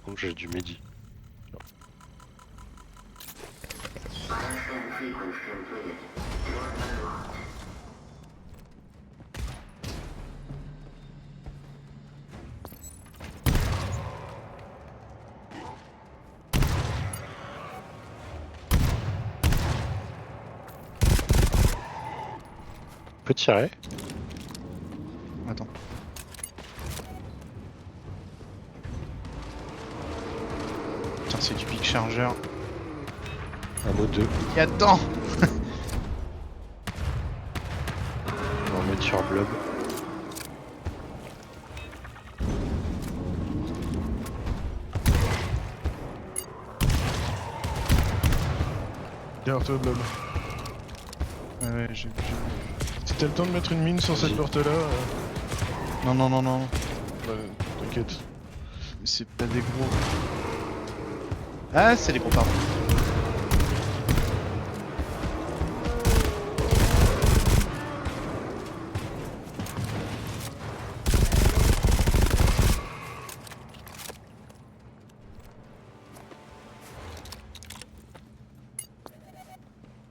[SPEAKER 1] Donc j'ai du midi.
[SPEAKER 4] Bioscan sequence completed. Door unlocked.
[SPEAKER 1] Peut tirer.
[SPEAKER 3] Attends. Putain, c'est du big charger.
[SPEAKER 1] Un mot 2.
[SPEAKER 3] Et attends.
[SPEAKER 1] On va mettre sur blob.
[SPEAKER 2] Garde-toi, Blob.
[SPEAKER 3] Ouais, j'ai...
[SPEAKER 2] Si t'as le temps de mettre une mine sur cette
[SPEAKER 1] Vas-y.
[SPEAKER 2] porte-là,
[SPEAKER 3] Non, non, non, non.
[SPEAKER 2] t'inquiète.
[SPEAKER 3] C'est pas des gros. Ah, c'est des gros, pardon.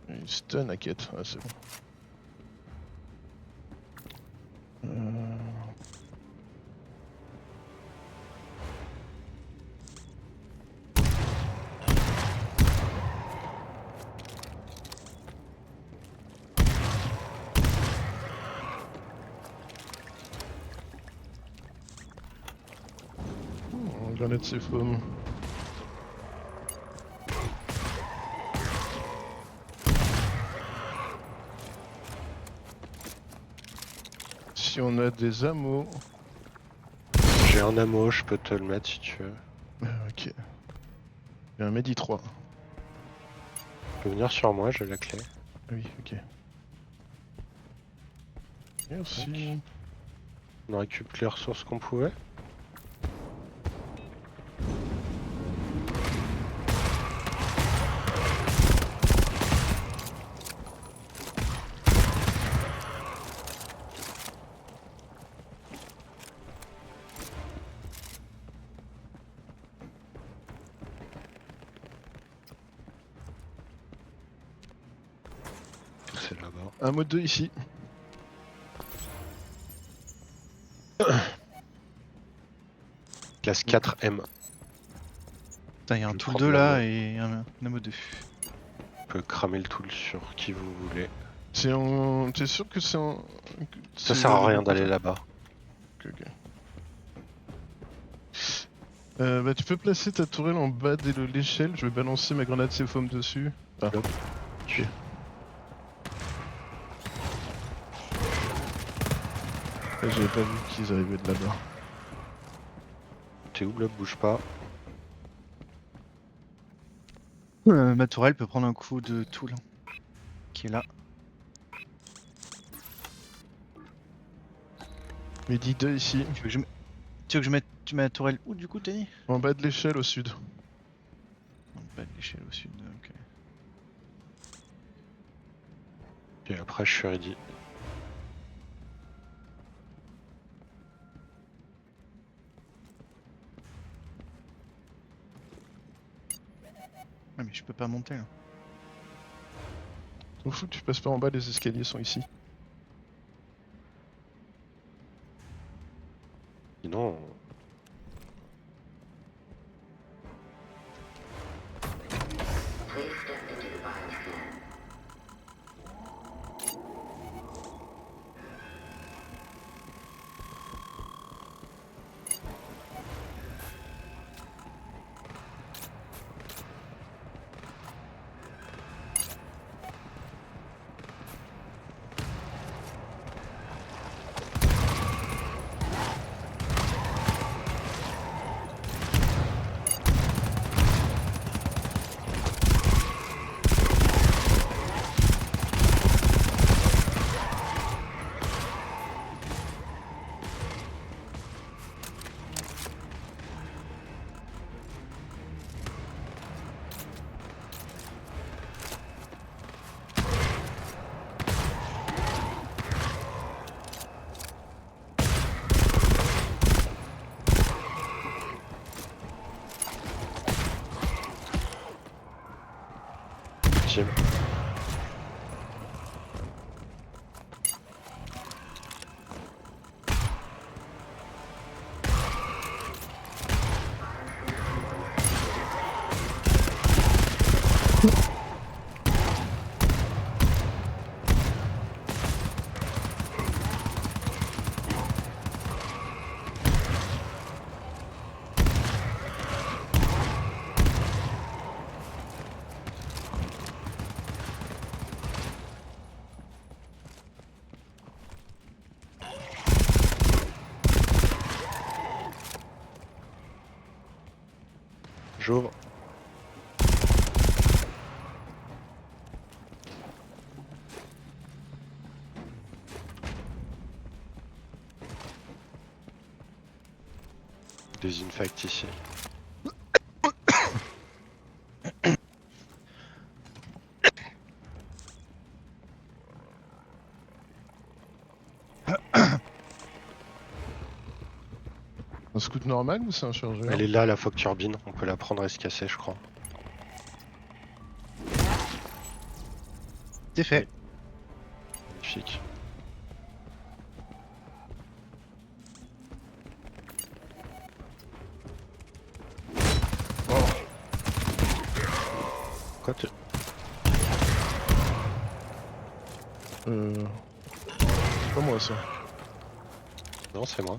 [SPEAKER 2] Il stun à quête, ah, c'est bon. Grenade c'est foam. Si on a des ammo.
[SPEAKER 1] J'ai un ammo, je peux te le mettre si tu veux.
[SPEAKER 2] Ok. J'ai un Medi 3.
[SPEAKER 1] Tu peux venir sur moi, j'ai la clé.
[SPEAKER 2] Oui, ok. Merci.
[SPEAKER 1] On a récupéré les ressources qu'on pouvait. C'est là-bas.
[SPEAKER 2] Un mode 2 ici.
[SPEAKER 1] Classe 4M.
[SPEAKER 3] Putain, y'a un
[SPEAKER 1] Je
[SPEAKER 3] tool
[SPEAKER 1] prends
[SPEAKER 3] 2
[SPEAKER 1] de
[SPEAKER 3] là
[SPEAKER 1] l'ammo.
[SPEAKER 3] et un ammo 2.
[SPEAKER 1] On peut cramer le tool sur qui vous voulez.
[SPEAKER 2] C'est en. T'es sûr que c'est en.
[SPEAKER 1] Ça
[SPEAKER 2] c'est
[SPEAKER 1] sert à
[SPEAKER 2] le-
[SPEAKER 1] rien d'aller là-bas.
[SPEAKER 2] Ok, ok. Bah tu peux placer ta tourelle en bas de l'échelle, je vais balancer ma grenade C-foam dessus. Ah.
[SPEAKER 1] Hop.
[SPEAKER 2] Ok. Ah, j'avais pas vu qu'ils arrivaient de là-bas.
[SPEAKER 1] T'es où, Blob? Bouge pas.
[SPEAKER 3] Ma tourelle peut prendre un coup de tool. Qui est là.
[SPEAKER 2] Midi 2 ici,
[SPEAKER 3] Tu veux que je, tu veux que je mette tu mets la tourelle où du coup, t'as dit?
[SPEAKER 2] en bas de l'échelle au sud.
[SPEAKER 3] En bas de l'échelle au sud, ok.
[SPEAKER 1] Et après, je suis ready.
[SPEAKER 3] Ah mais je peux pas monter là.
[SPEAKER 2] T'en fous, tu passes pas en bas, les escaliers sont ici.
[SPEAKER 1] Sinon,
[SPEAKER 4] Please step into the bioscan.
[SPEAKER 1] légitime. J'ouvre. Désinfecte ici.
[SPEAKER 2] Un scout normal ou c'est un chargeur?
[SPEAKER 1] Elle est là, la Fock turbine. On peut la prendre et se casser, je crois.
[SPEAKER 3] C'est fait.
[SPEAKER 1] Magnifique. Quoi tu...
[SPEAKER 2] C'est pas moi ça.
[SPEAKER 1] Non, c'est moi.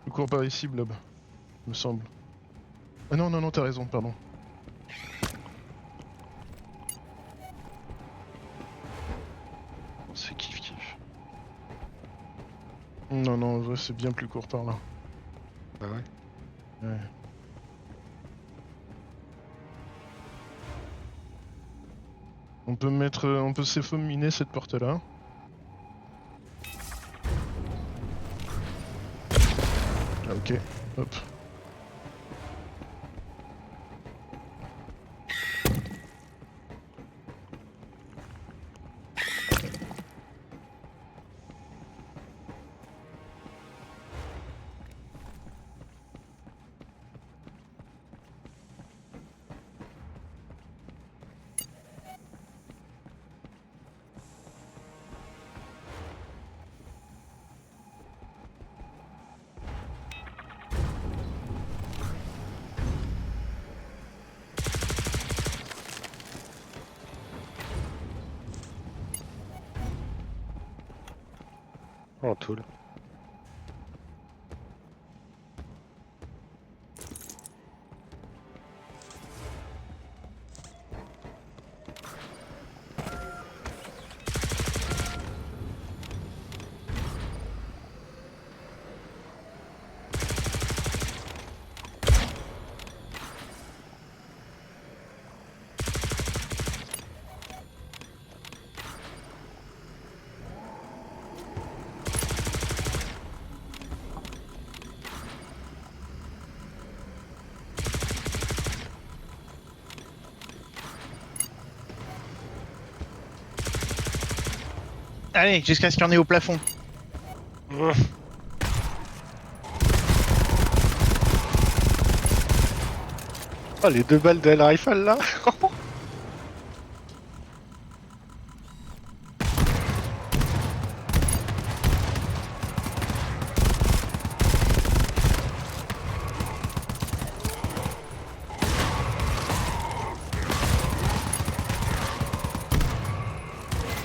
[SPEAKER 2] Je cours par ici, Blob. Me semble. Ah non, non, non, t'as raison, pardon.
[SPEAKER 1] C'est kiff kiff.
[SPEAKER 2] Non, non, en vrai, c'est bien plus court par là.
[SPEAKER 1] Ah ouais.
[SPEAKER 2] Ouais. On peut s'effominer cette porte-là. Ah, ok, hop.
[SPEAKER 1] En tool.
[SPEAKER 3] Allez, jusqu'à ce qu'il y en ait au plafond.
[SPEAKER 1] Oh, les 2 balles de la rifle là.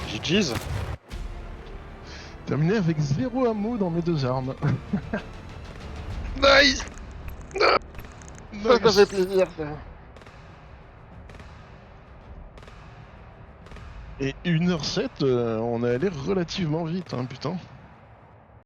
[SPEAKER 1] GG's.
[SPEAKER 2] Terminé avec 0 ammo dans mes 2 armes.
[SPEAKER 1] Nice.
[SPEAKER 2] Nice.
[SPEAKER 1] plaisir ça.
[SPEAKER 2] Et 1h07, on est allé relativement vite, hein, putain.